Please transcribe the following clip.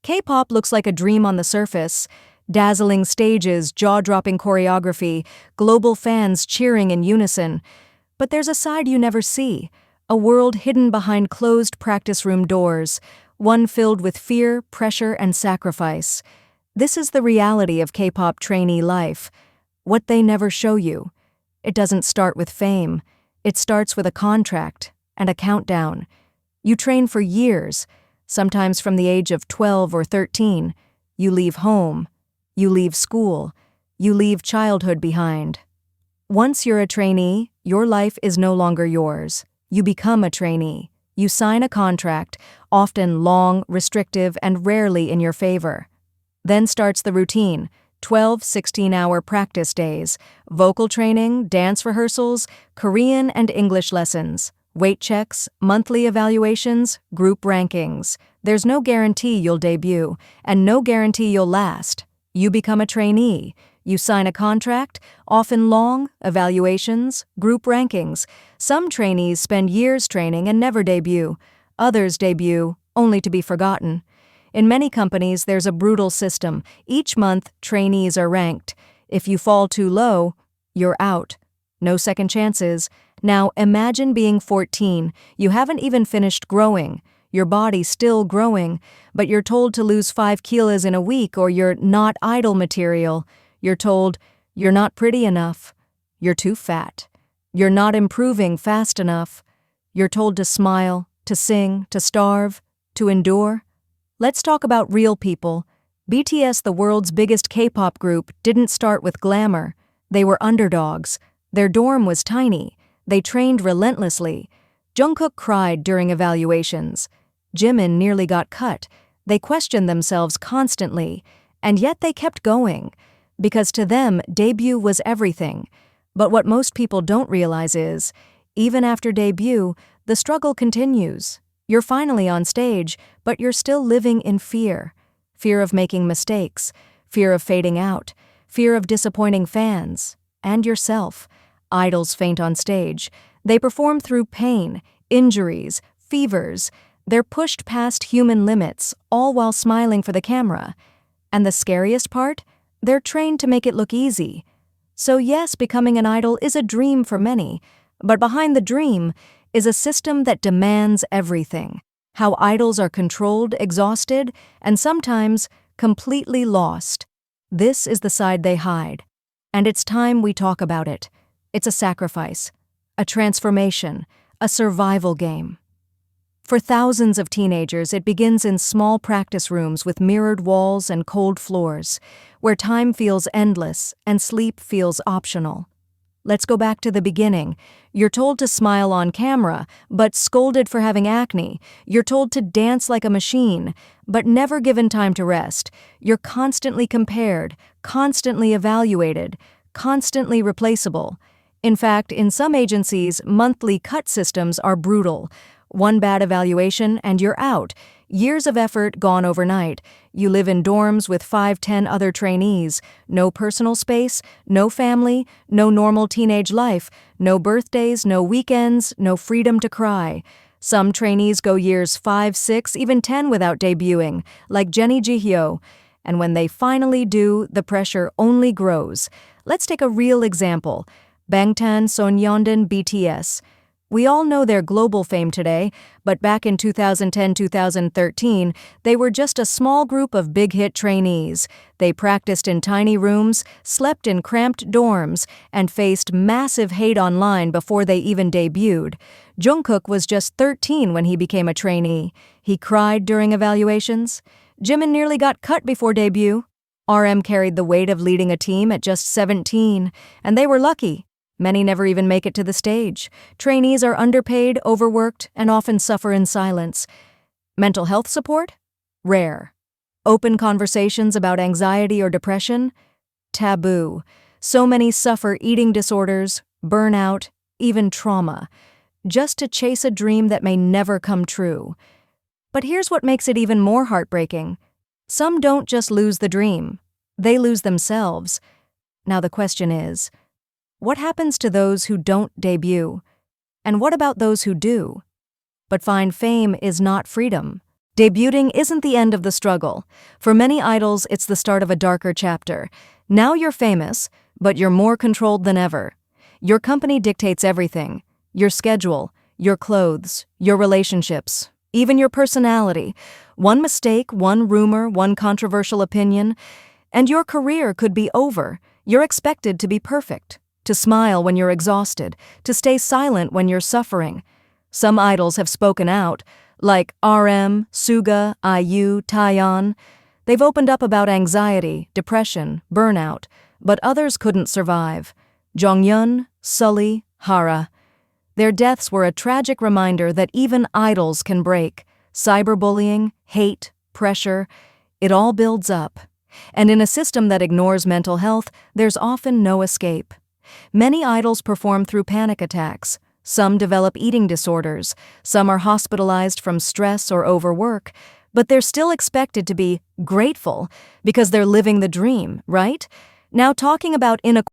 K-pop looks like a dream on the surface. Dazzling stages, jaw-dropping choreography, global fans cheering in unison. But there's a side you never see, a world hidden behind closed practice room doors, one filled with fear, pressure, and sacrifice. This is the reality of K-pop trainee life. What they never show you. It doesn't start with fame. It starts with a contract and a countdown. You train for years, sometimes from the age of 12 or 13. You leave home. You leave school. You leave childhood behind. Once you're a trainee, your life is no longer yours. You become a trainee. You sign a contract, often long, restrictive, and rarely in your favor. Then starts the routine, 12 16-hour practice days, vocal training, dance rehearsals, Korean and English lessons, weight checks, monthly evaluations, group rankings. There's no guarantee you'll debut, and no guarantee you'll last. You become a trainee. You sign a contract, often long, evaluations, group rankings. Some trainees spend years training and never debut. Others debut, only to be forgotten. In many companies, there's a brutal system. Each month, trainees are ranked. If you fall too low, you're out. No second chances. Now, imagine being 14. You haven't even finished growing. Your body's still growing, but you're told to lose 5 kilos in a week or you're not idol material. You're told, you're not pretty enough. You're too fat. You're not improving fast enough. You're told to smile, to sing, to starve, to endure. Let's talk about real people. BTS, the world's biggest K-pop group, didn't start with glamour. They were underdogs. Their dorm was tiny. They trained relentlessly. Jungkook cried during evaluations. Jimin nearly got cut. They questioned themselves constantly, and yet they kept going. Because to them, debut was everything. But what most people don't realize is, even after debut, the struggle continues. You're finally on stage, but you're still living in fear. Fear of making mistakes, fear of fading out, fear of disappointing fans, and yourself. Idols faint on stage. They perform through pain, injuries, fevers. They're pushed past human limits, all while smiling for the camera. And the scariest part? They're trained to make it look easy. So yes, becoming an idol is a dream for many, but behind the dream is a system that demands everything. How idols are controlled, exhausted, and sometimes completely lost. This is the side they hide. And it's time we talk about it. It's a sacrifice, a transformation, a survival game. For thousands of teenagers, it begins in small practice rooms with mirrored walls and cold floors, where time feels endless and sleep feels optional. Let's go back to the beginning. You're told to smile on camera, but scolded for having acne. You're told to dance like a machine, but never given time to rest. You're constantly compared, constantly evaluated, constantly replaceable. In fact, in some agencies, monthly cut systems are brutal. One bad evaluation and you're out. Years of effort gone overnight. You live in dorms with 5-10 other trainees. No personal space, no family, no normal teenage life, no birthdays, no weekends, no freedom to cry. Some trainees go years 5, 6, even 10 without debuting, like Jennie Jihyo. And when they finally do, the pressure only grows. Let's take a real example. Bangtan Sonyeondan BTS. We all know their global fame today, but back in 2010-2013, they were just a small group of big-hit trainees. They practiced in tiny rooms, slept in cramped dorms, and faced massive hate online before they even debuted. Jungkook was just 13 when he became a trainee. He cried during evaluations. Jimin nearly got cut before debut. RM carried the weight of leading a team at just 17, and they were lucky. Many never even make it to the stage. Trainees are underpaid, overworked, and often suffer in silence. Mental health support? Rare. Open conversations about anxiety or depression? Taboo. So many suffer eating disorders, burnout, even trauma, just to chase a dream that may never come true. But here's what makes it even more heartbreaking. Some don't just lose the dream. They lose themselves. Now the question is, what happens to those who don't debut? And what about those who do? But find fame is not freedom. Debuting isn't the end of the struggle. For many idols, it's the start of a darker chapter. Now you're famous, but you're more controlled than ever. Your company dictates everything: your schedule, your clothes, your relationships, even your personality. One mistake, one rumor, one controversial opinion, and your career could be over. You're expected to be perfect, to smile when you're exhausted, to stay silent when you're suffering. Some idols have spoken out, like RM, Suga, IU, Taeyeon. They've opened up about anxiety, depression, burnout, but others couldn't survive. Jonghyun, Sully, Hara. Their deaths were a tragic reminder that even idols can break. Cyberbullying, hate, pressure, it all builds up. And in a system that ignores mental health, there's often no escape. Many idols perform through panic attacks. Some develop eating disorders. Some are hospitalized from stress or overwork. But they're still expected to be grateful because they're living the dream, right? Now, talking about inequality.